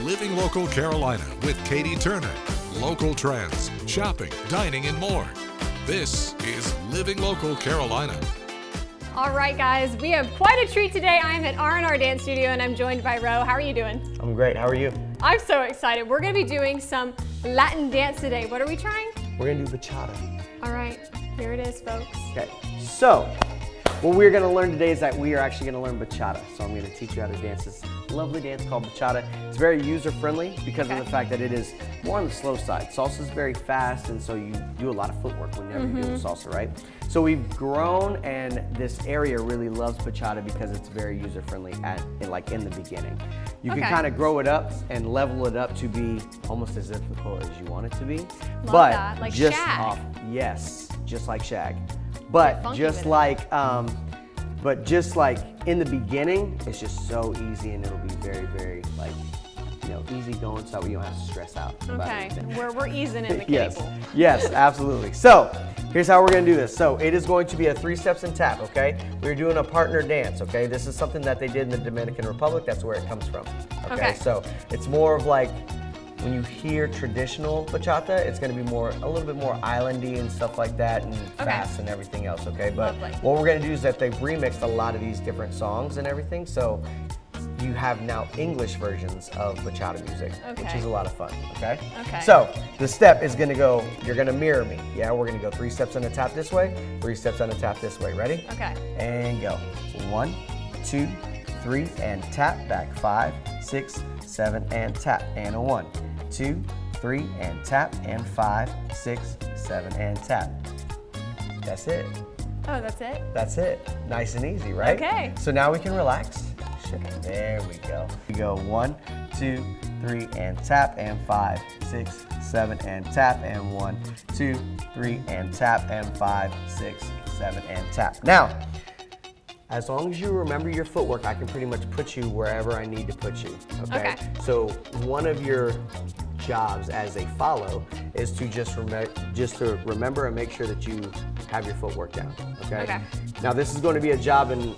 Living Local Carolina with Katie Turner. Local trends, shopping, dining, and more. This is Living Local Carolina. All right, guys, we have quite a treat today. I'm at R&R Dance Studio, and I'm joined by Ro. How are you doing? I'm great. How are you? I'm so excited. We're going to be doing some Latin dance today. What are we trying? We're going to do bachata. All right, here it is, folks. Okay, so what we're going to learn today is that we are actually going to learn bachata. So I'm going to teach you how to dance this lovely dance called bachata. It's very user-friendly because of the fact that it is more on the slow side. Salsa is very fast, and so you do a lot of footwork whenever you're doing salsa, right? So we've grown, and this area really loves bachata because it's very user-friendly in the beginning. You can kind of grow it up and level it up to be almost as difficult as you want it to be. Love that, like just Shag. Yes, just like Shag. But just like in the beginning, it's just so easy, and it'll be very, very easy going, so you don't have to stress out. Okay, we're easing in the Yes, cable. yes, absolutely. So here's how we're gonna do this. So it is going to be a 3 steps and tap, okay? We're doing a partner dance, okay? This is something that they did in the Dominican Republic. That's where it comes from, okay? So it's more of like, when you hear traditional bachata, it's going to be a little bit more islandy and stuff like that, and fast and everything else, okay? But what we're going to do is that they've remixed a lot of these different songs and everything, so you have now English versions of bachata music, which is a lot of fun, okay? So the step is going to go, you're going to mirror me, yeah? We're going to go 3 steps and a tap this way, 3 steps and a tap this way. Ready? Okay. And go. 1, 2, 3, and tap. Back 5, 6, 7, and tap. And a 1, 2, 3, and tap, and 5, 6, 7, and tap. That's it. Oh, that's it? That's it. Nice and easy, right? Okay. So now we can relax. There we go. We go 1, 2, 3, and tap, and 5, 6, 7, and tap, and 1, 2, 3, and tap, and 5, 6, 7, and tap. Now, as long as you remember your footwork, I can pretty much put you wherever I need to put you, okay? So one of your jobs as a follow is to just remember and make sure that you have your footwork down, okay? Now this is going to be a job and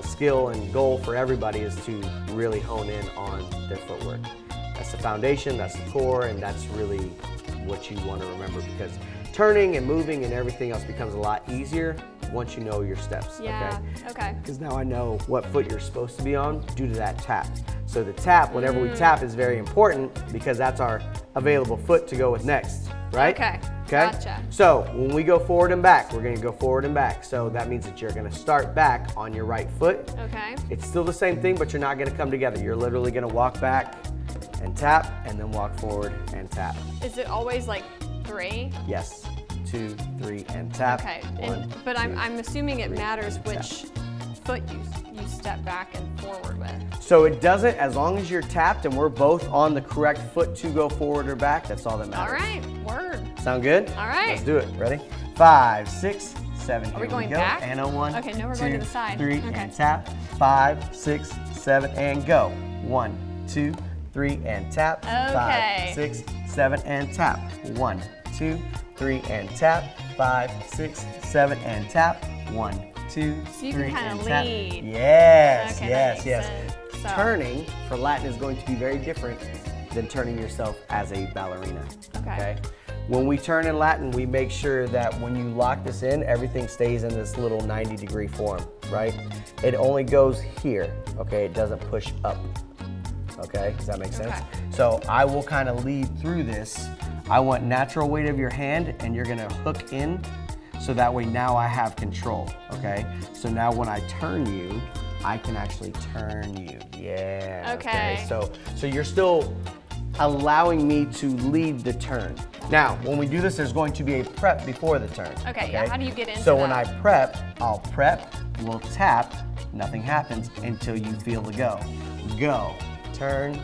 skill and goal for everybody, is to really hone in on their footwork. That's the foundation, that's the core, and that's really what you want to remember, because turning and moving and everything else becomes a lot easier once you know your steps, okay? Because now I know what foot you're supposed to be on due to that tap. So the tap, whenever we tap, is very important because that's our available foot to go with next, right? Okay, gotcha. So when we go forward and back, we're gonna go forward and back. So that means that you're gonna start back on your right foot. Okay. It's still the same thing, but you're not gonna come together. You're literally gonna walk back and tap, and then walk forward and tap. Is it always like 3? Yes. 2, 3, and tap. Okay, but I'm assuming it matters which foot you step back and forward with. So it doesn't, as long as you're tapped and we're both on the correct foot to go forward or back, that's all that matters. All right, word. Sound good? All right. Let's do it. Ready? 5, 6, 7. Are we going we go. back? And a 1, Okay, no, we're 2, going to the side. 3, and tap. 5, 6, 7, and go. 1, 2, 3, and tap. 5, 6, 7, and tap. 1, 2, 3, and tap. 5, 6, 7, and tap. 1, 2, so you 3, can kind and of tap. lead. Yes, Okay, yes, that yes. makes sense. So. Turning for Latin is going to be very different than turning yourself as a ballerina. Okay. When we turn in Latin, we make sure that when you lock this in, everything stays in this little 90-degree form, right? It only goes here, okay? It doesn't push up, okay? Does that make sense? So I will kind of lead through this. I want natural weight of your hand, and you're gonna hook in, so that way now I have control, okay? So now when I turn you, I can actually turn you, yeah. Okay. So you're still allowing me to lead the turn. Now, when we do this, there's going to be a prep before the turn. Okay, yeah, how do you get into So that? when I prep, I'll prep, we'll tap, nothing happens until you feel the go. Go, turn,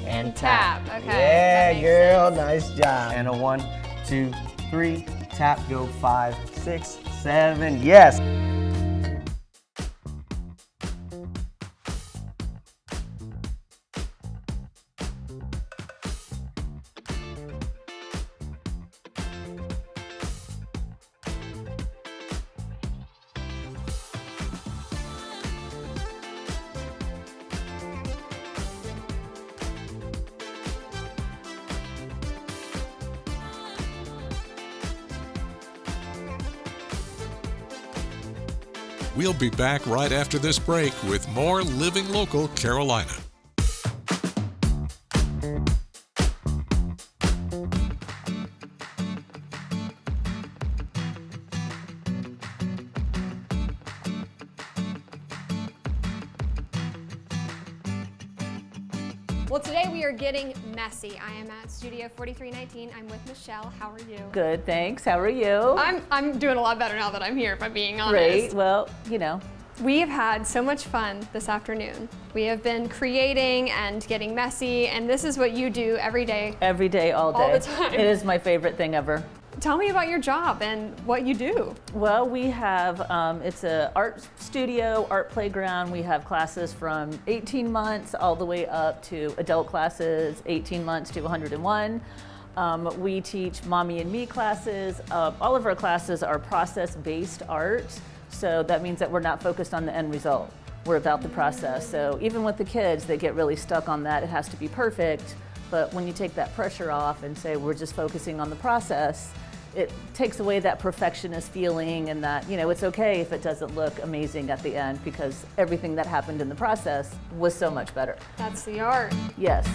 and tap. Okay. Yeah, girl, nice job. And a 1, 2, 3, tap, go 5, 6, 7, yes. We'll be back right after this break with more Living Local Carolina. Well, today we are getting messy. I am at Studio 4319. I'm with Michelle. How are you? Good, thanks. How are you? I'm doing a lot better now that I'm here, if I'm being honest. Great. Well, you know. We have had so much fun this afternoon. We have been creating and getting messy, and this is what you do every day. Every day, all day. All the time. It is my favorite thing ever. Tell me about your job and what you do. Well, we have, it's an art studio, art playground. We have classes from 18 months all the way up to adult classes, 18 months to 101. We teach Mommy and Me classes. All of our classes are process-based art, so that means that we're not focused on the end result. We're about the process. So even with the kids, they get really stuck on that. It has to be perfect. But when you take that pressure off and say we're just focusing on the process, it takes away that perfectionist feeling and that, you know, it's okay if it doesn't look amazing at the end because everything that happened in the process was so much better. That's the art. Yes.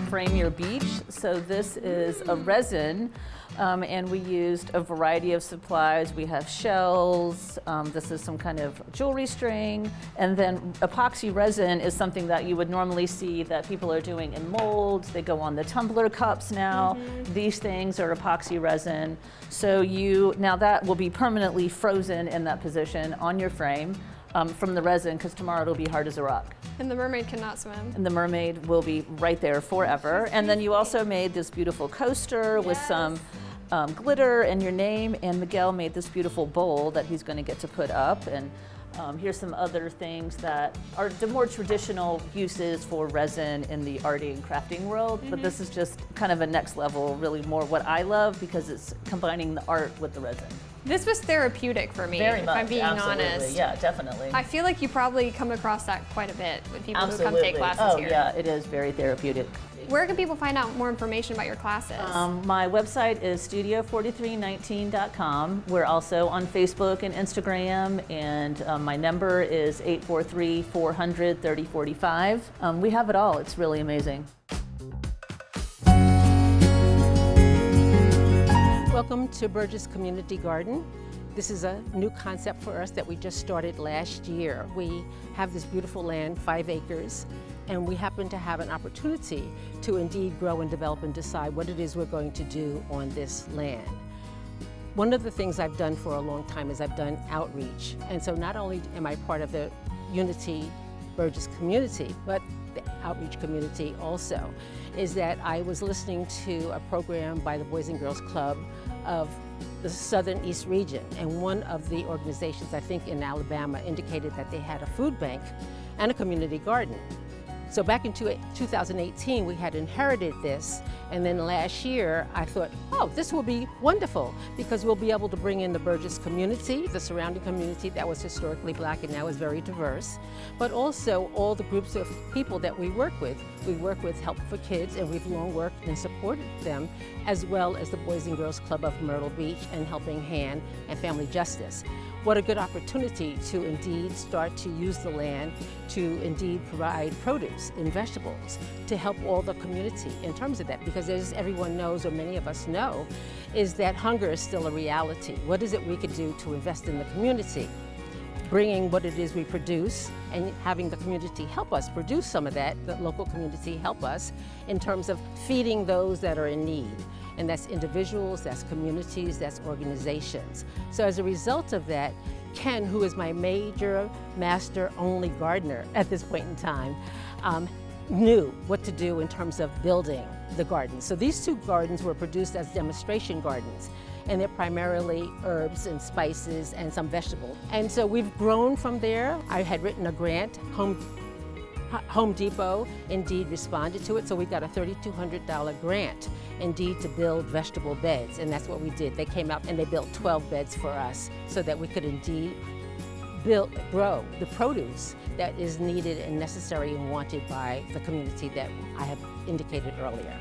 Frame Your Beach. So this is a resin, and we used a variety of supplies. We have shells, this is some kind of jewelry string, and then epoxy resin is something that you would normally see that people are doing in molds. They go on the tumbler cups now. These things are epoxy resin. So now that will be permanently frozen in that position on your frame from the resin, because tomorrow it'll be hard as a rock. And the mermaid cannot swim. And the mermaid will be right there forever. And then you also made this beautiful coaster with some glitter and your name, and Miguel made this beautiful bowl that he's going to get to put up. And here's some other things that are the more traditional uses for resin in the arting and crafting world, but this is just kind of a next level, really more what I love because it's combining the art with the resin. This was therapeutic for me, Very if much, I'm being absolutely. honest. Yeah, definitely. I feel like you probably come across that quite a bit with people Absolutely. who come take classes here. Oh yeah, it is very therapeutic. Where can people find out more information about your classes? My website is studio4319.com. We're also on Facebook and Instagram, and my number is 843-400-3045. We have it all. It's really amazing. Welcome to Burgess Community Garden. This is a new concept for us that we just started last year. We have this beautiful land, 5 acres, and we happen to have an opportunity to indeed grow and develop and decide what it is we're going to do on this land. One of the things I've done for a long time is I've done outreach. And so not only am I part of the Unity Burgess community, but the outreach community also, is that I was listening to a program by the Boys and Girls Club of the Southern East region, and one of the organizations, I think in Alabama, indicated that they had a food bank and a community garden. So back in 2018, we had inherited this, and then last year I thought, oh, this will be wonderful because we'll be able to bring in the Burgess community, the surrounding community that was historically Black and now is very diverse, but also all the groups of people that we work with. We work with Help for Kids, and we've long worked and supported them, as well as the Boys and Girls Club of Myrtle Beach and Helping Hand and Family Justice. What a good opportunity to indeed start to use the land to indeed provide produce and vegetables to help all the community in terms of that, because as everyone knows, or many of us know, is that hunger is still a reality. What is it we could do to invest in the community? Bringing what it is we produce and having the community help us produce some of that, the local community help us in terms of feeding those that are in need. And that's individuals, that's communities, that's organizations. So as a result of that, Ken, who is my major master only gardener at this point in time, knew what to do in terms of building the garden. So these 2 gardens were produced as demonstration gardens, and they're primarily herbs and spices and some vegetables. And so we've grown from there. I had written a grant, Home Depot indeed responded to it, so we got a $3,200 grant indeed to build vegetable beds, and that's what we did. They came out and they built 12 beds for us so that we could indeed grow the produce that is needed and necessary and wanted by the community that I have indicated earlier.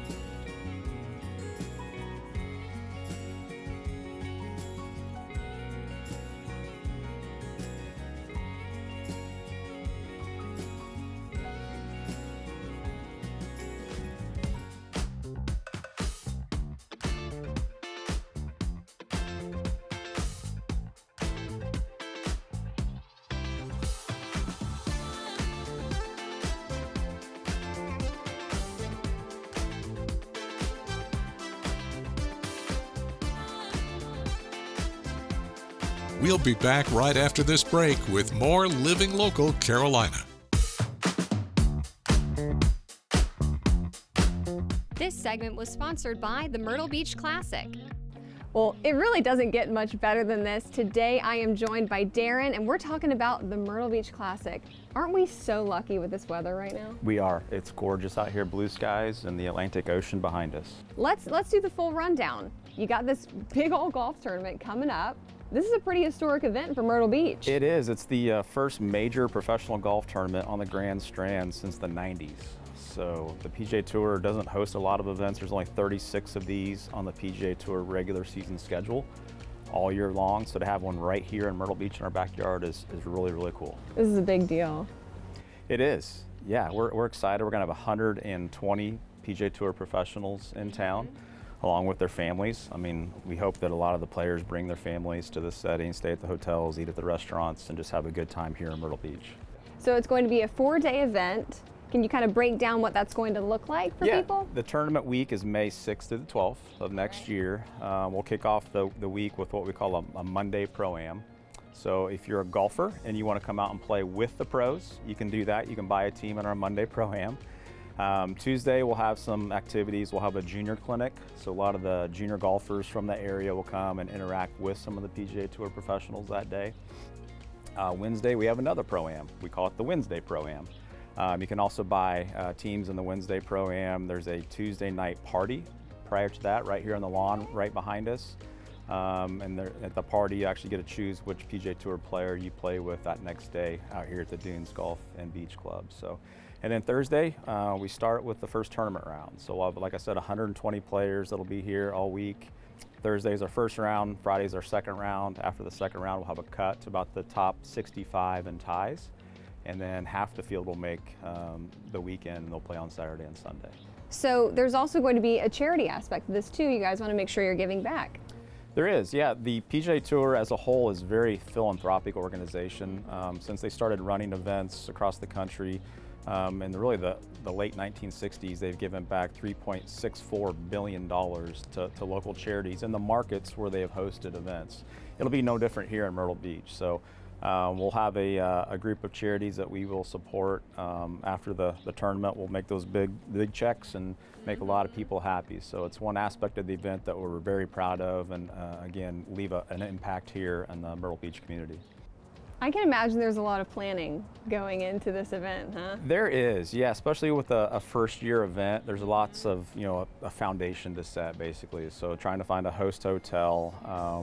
We'll be back right after this break with more Living Local Carolina. This segment was sponsored by the Myrtle Beach Classic. Well, it really doesn't get much better than this. Today I am joined by Darren and we're talking about the Myrtle Beach Classic. Aren't we so lucky with this weather right now? We are. It's gorgeous out here, blue skies and the Atlantic Ocean behind us. Let's do the full rundown. You got this big old golf tournament coming up. This is a pretty historic event for Myrtle Beach. It is. It's the first major professional golf tournament on the Grand Strand since the 90s. So the PGA Tour doesn't host a lot of events. There's only 36 of these on the PGA Tour regular season schedule all year long. So to have one right here in Myrtle Beach in our backyard is really, really cool. This is a big deal. It is. Yeah, we're excited. We're going to have 120 PGA Tour professionals in town, along with their families. I mean, we hope that a lot of the players bring their families to this setting, stay at the hotels, eat at the restaurants, and just have a good time here in Myrtle Beach. So it's going to be a 4-day event. Can you kind of break down what that's going to look like for people? The tournament week is May 6th through the 12th of next year. We'll kick off the week with what we call a Monday Pro-Am. So if you're a golfer and you want to come out and play with the pros, you can do that. You can buy a team in our Monday Pro-Am. Tuesday we'll have some activities. We'll have a junior clinic. So a lot of the junior golfers from the area will come and interact with some of the PGA Tour professionals that day. Wednesday we have another Pro-Am. We call it the Wednesday Pro-Am. You can also buy teams in the Wednesday Pro-Am. There's a Tuesday night party prior to that right here on the lawn right behind us. And at the party you actually get to choose which PGA Tour player you play with that next day out here at the Dunes Golf and Beach Club. So, and then Thursday we start with the first tournament round. So we'll have, like I said, 120 players that'll be here all week. Thursday is our first round, Friday is our second round. After the second round we'll have a cut to about the top 65 in ties. And then half the field will make the weekend, and they'll play on Saturday and Sunday. So there's also going to be a charity aspect of this too. You guys want to make sure you're giving back. There is, yeah. The PGA Tour as a whole is a very philanthropic organization. Since they started running events across the country in really the late 1960s, they've given back $3.64 billion to local charities in the markets where they have hosted events. It'll be no different here in Myrtle Beach. So. We'll have a group of charities that we will support after the tournament. We'll make those big checks and make a lot of people happy. So it's one aspect of the event that we're very proud of and again, leave an impact here in the Myrtle Beach community. I can imagine there's a lot of planning going into this event, huh? There is, yeah, especially with a first year event. There's lots of, a foundation to set basically. So trying to find a host hotel,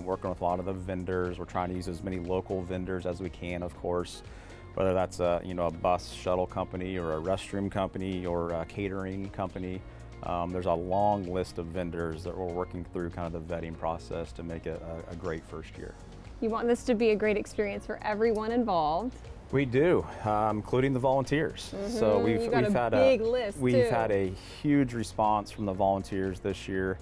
working with a lot of the vendors. We're trying to use as many local vendors as we can, of course, whether that's a bus shuttle company or a restroom company or a catering company. There's a long list of vendors that we're working through kind of the vetting process to make it a great first year. You want this to be a great experience for everyone involved. We do, including the volunteers. So we've had a huge response from the volunteers this year.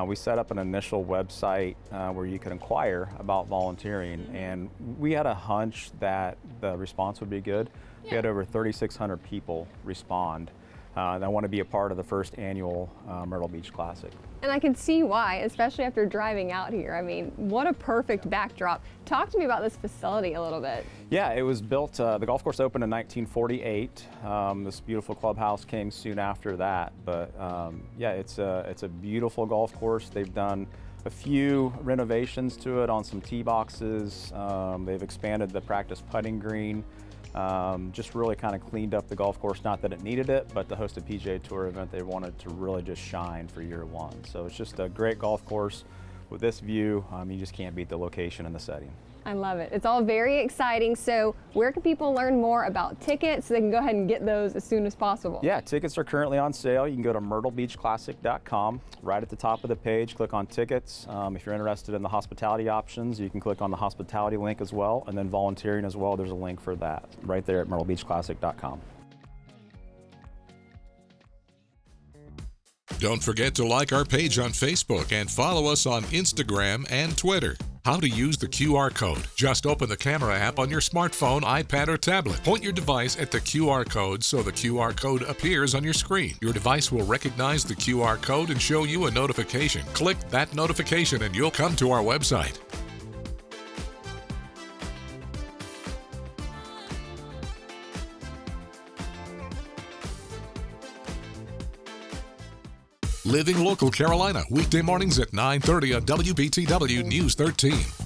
We set up an initial website where you can inquire about volunteering, and we had a hunch that the response would be good. We had over 3,600 people respond that want to be a part of the first annual Myrtle Beach Classic. And I can see why, especially after driving out here. I mean, what a perfect backdrop. Talk to me about this facility a little bit. Yeah, it was built, the golf course opened in 1948. This beautiful clubhouse came soon after that. But yeah, it's a beautiful golf course. They've done a few renovations to it on some tee boxes. They've expanded the practice putting green. Just really kind of cleaned up the golf course. Not that it needed it, but to host a PGA Tour event, they wanted to really just shine for year one. So it's just a great golf course with this view. You just can't beat the location and the setting. I love it. It's all very exciting. So where can people learn more about tickets so they can go ahead and get those as soon as possible? Yeah, tickets are currently on sale. You can go to myrtlebeachclassic.com. Right at the top of the page, click on tickets. If you're interested in the hospitality options, you can click on the hospitality link as well, and then volunteering as well. There's a link for that right there at myrtlebeachclassic.com. Don't forget to like our page on Facebook and follow us on Instagram and Twitter. How to use the QR code. Just open the camera app on your smartphone, iPad, or tablet. Point your device at the QR code so the QR code appears on your screen. Your device will recognize the QR code and show you a notification. Click that notification and you'll come to our website. Living Local Carolina, weekday mornings at 9:30 on WBTW News 13.